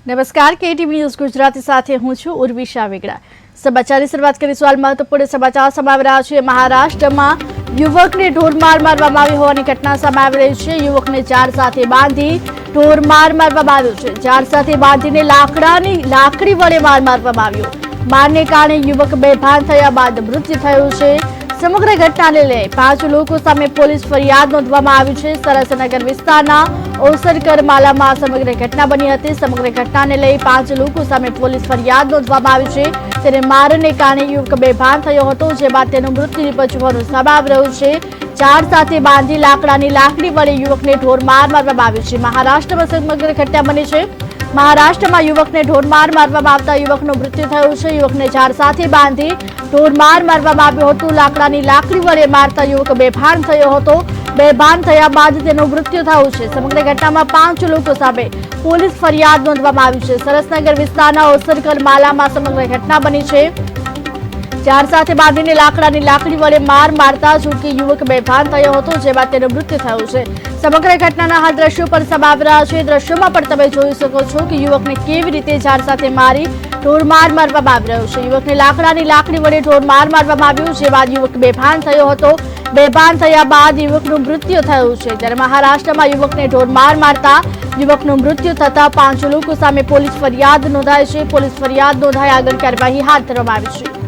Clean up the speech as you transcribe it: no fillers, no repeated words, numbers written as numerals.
નમસ્કાર, KTV news Gujarati સાથે હું છું ઉર્વિશા વેગડા। સમાચારની શરૂઆત કરીશું। હાલ મહત્વપૂર્ણ સમાચાર સામે આવી રહ્યા છે। મહારાષ્ટ્રમાં યુવકને ઢોરમાર મારવામાં આવી હોવાની ઘટના સામે આવી રહી છે। યુવકને ઝાડ સાથે બાંધી ઢોરમાર મારવામાં આવ્યો છે। ઝાડ સાથે બાંધીને લાકડી વડે માર મારવામાં આવ્યો। મારને કારણે યુવક બેભાન થયા બાદ મૃત્યુ થયું છે। સમગ્ર ઘટનાને લઈ 5 લોકો સામે પોલીસ ફરિયાદ નોંધવામાં આવી છે। સરસનગર વિસ્તારના ઓસરકર માલામાં સમગ્ર ઘટના બની હતી। સમગ્ર ઘટનાને લઈ 5 લોકો સામે પોલીસ ફરિયાદ નોંધવામાં આવી છે। તેને મારને કારણે યુવક બેભાન થયો હતો, જે બાદ તેનું મૃત્યુ નિપજવાનું સામે આવી રહ્યું છે। ઝાડ સાથે બાંધી લાકડી વડે યુવકને ઢોરમાર મારવામાં આવ્યો છે। મહારાષ્ટ્રમાં સમગ્ર ઘટના બની છે। મહારાષ્ટ્રમાં યુવકને ઢોરમાર મારવામાં આવતા યુવકનું મૃત્યુ થયું છે। યુવકને ઝાડ સાથે બાંધી ઢોરમાર મારવામાં આવ્યો હતો। લાકડી વડે મારતા યુવક બેભાન થયો હતો। બેભાન થયા બાદ તેનું મૃત્યુ થયું છે। સમગ્ર ઘટનામાં 5 લોકો સામે પોલીસ ફરિયાદ નોંધવામાં આવી છે। સરસનગર વિસ્તારના ઓસરકર માલામાં સમગ્ર ઘટના બની છે। ઝાડ સાથે બાંધીને લાકડી વડે માર મારતા છૂટકી યુવક બેભાન થયો હતો, જે બાદ તેનું મૃત્યુ થયું છે। સમગ્ર ઘટનાના હાલ દ્રશ્યો પર સામે આવી રહ્યા છે। દ્રશ્યોમાં પણ તમે જોઈ શકો છો કે યુવકને કેવી રીતે ઝાડ સાથે મારી ઢોરમાર મારવામાં આવી રહ્યો છે। યુવકને લાકડી વડે ઢોરમાર મારવામાં આવ્યું, જે બાદ યુવક બેભાન થયો હતો। બેભાન થયા બાદ યુવકનું મૃત્યુ થયું છે। ત્યારે મહારાષ્ટ્રમાં યુવકને ઢોરમાર મારતા યુવકનું મૃત્યુ થતા 5 લોકો સામે પોલીસ ફરિયાદ નોંધાઈ છે। પોલીસ ફરિયાદ નોંધાઈ આગળ કાર્યવાહી હાથ ધરવામાં આવી છે।